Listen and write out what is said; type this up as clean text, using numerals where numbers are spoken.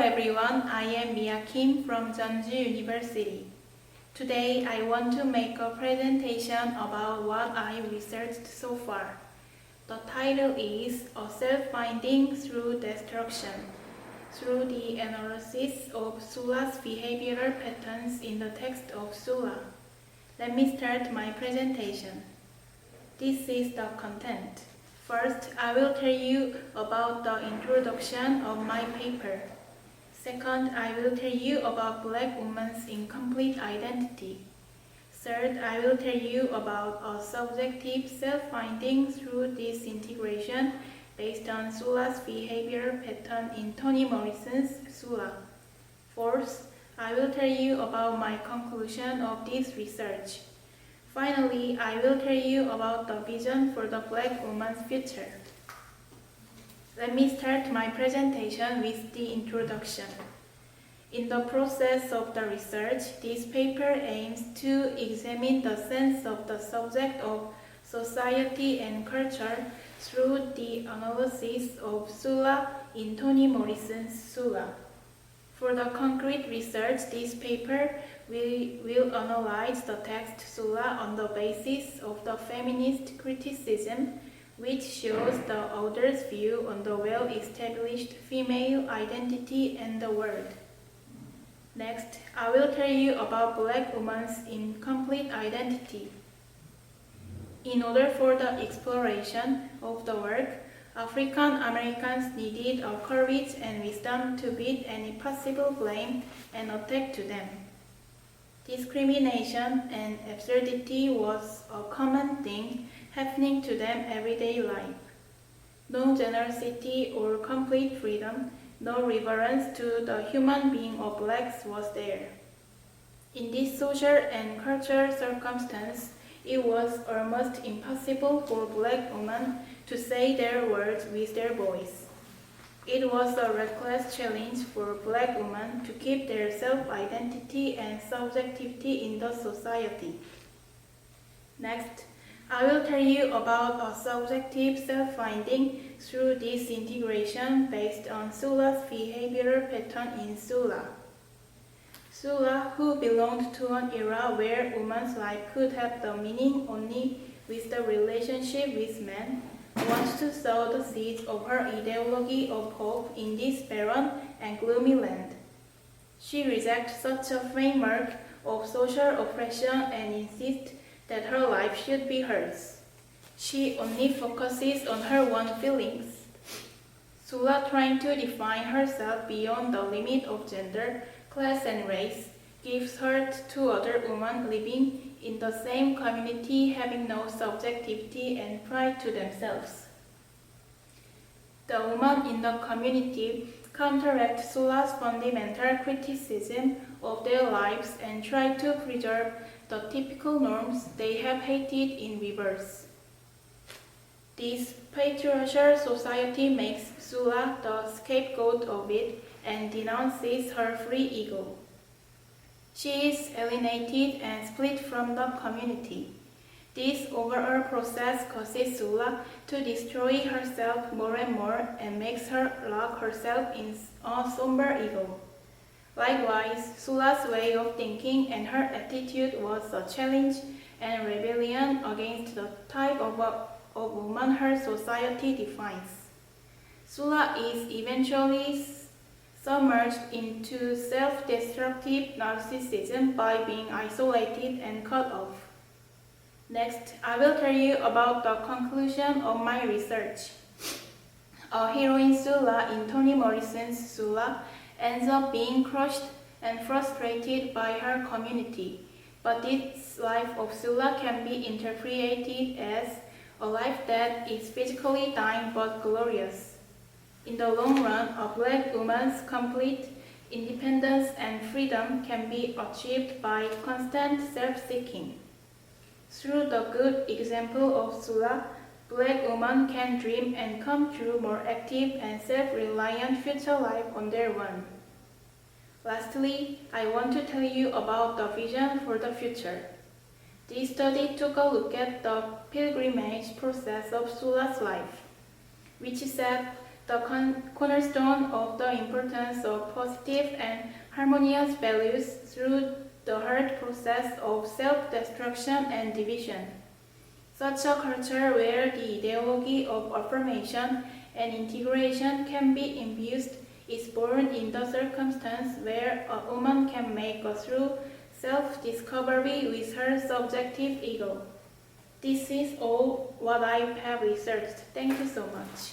everyone, I am Mia Kim from Jeonju University. Today I want to make a presentation about what I researched so far. The title is A Self-Finding Through Destruction, through the analysis of Sula's behavioral patterns in the text of Sula. Let me start my presentation. This is the content. First, I will tell you about the introduction of my paper. Second, I will tell you about Black woman's incomplete identity. Third, I will tell you about a subjective self-finding through disintegration based on Sula's behavioral pattern in Toni Morrison's Sula. Fourth, I will tell you about my conclusion of this research. Finally, I will tell you about the vision for the Black woman's future. Let me start my presentation with the introduction. In the process of the research, this paper aims to examine the sense of the subject of society and culture through the analysis of Sula in Toni Morrison's Sula. For the concrete research, this paper will analyze the text Sula on the basis of the feminist criticism, which shows the author's view on the well-established female identity and the world. Next, I will tell you about Black woman's incomplete identity. In order for the exploration of the work, African Americans needed a courage and wisdom to beat any possible blame and attack to them. Discrimination and absurdity was a common thing happening to them everyday life. No generosity or complete freedom, no reverence to the human being of blacks was there. In this social and cultural circumstance, it was almost impossible for Black women to say their words with their voice. It was a reckless challenge for Black women to keep their self-identity and subjectivity in the society. Next, I will tell you about a subjective self-finding through disintegration based on Sula's behavioral pattern in Sula. Sula, who belonged to an era where woman's life could have the meaning only with the relationship with men, wants to sow the seeds of her ideology of hope in this barren and gloomy land. She rejects such a framework of social oppression and insists that her life should be hers. She only focuses on her own feelings. Sula, trying to define herself beyond the limit of gender, class, and race, gives hurt to other women living in the same community having no subjectivity and pride to themselves. The women in the community counteract Sula's fundamental criticism of their lives and try to preserve the typical norms they have hated in reverse. This patriarchal society makes Sula the scapegoat of it and denounces her free ego. She is alienated and split from the community. This overall process causes Sula to destroy herself more and more and makes her lock herself in a somber ego. Likewise, Sula's way of thinking and her attitude was a challenge and rebellion against the type of woman her society defines. Sula is eventually submerged into self-destructive narcissism by being isolated and cut off. Next, I will tell you about the conclusion of my research. A heroine Sula in Toni Morrison's Sula ends up being crushed and frustrated by her community, but this life of Sula can be interpreted as a life that is physically dying but glorious. In the long run, a Black woman's complete independence and freedom can be achieved by constant self-seeking. Through the good example of Sula, Black women can dream and come true more active and self-reliant future life on their own. Lastly, I want to tell you about the vision for the future. This study took a look at the pilgrimage process of Sula's life, which set the cornerstone of the importance of positive and harmonious values through the hard process of self-destruction and division. Such a culture where the ideology of affirmation and integration can be infused is born in the circumstance where a woman can make a true self-discovery with her subjective ego. This is all what I have researched. Thank you so much.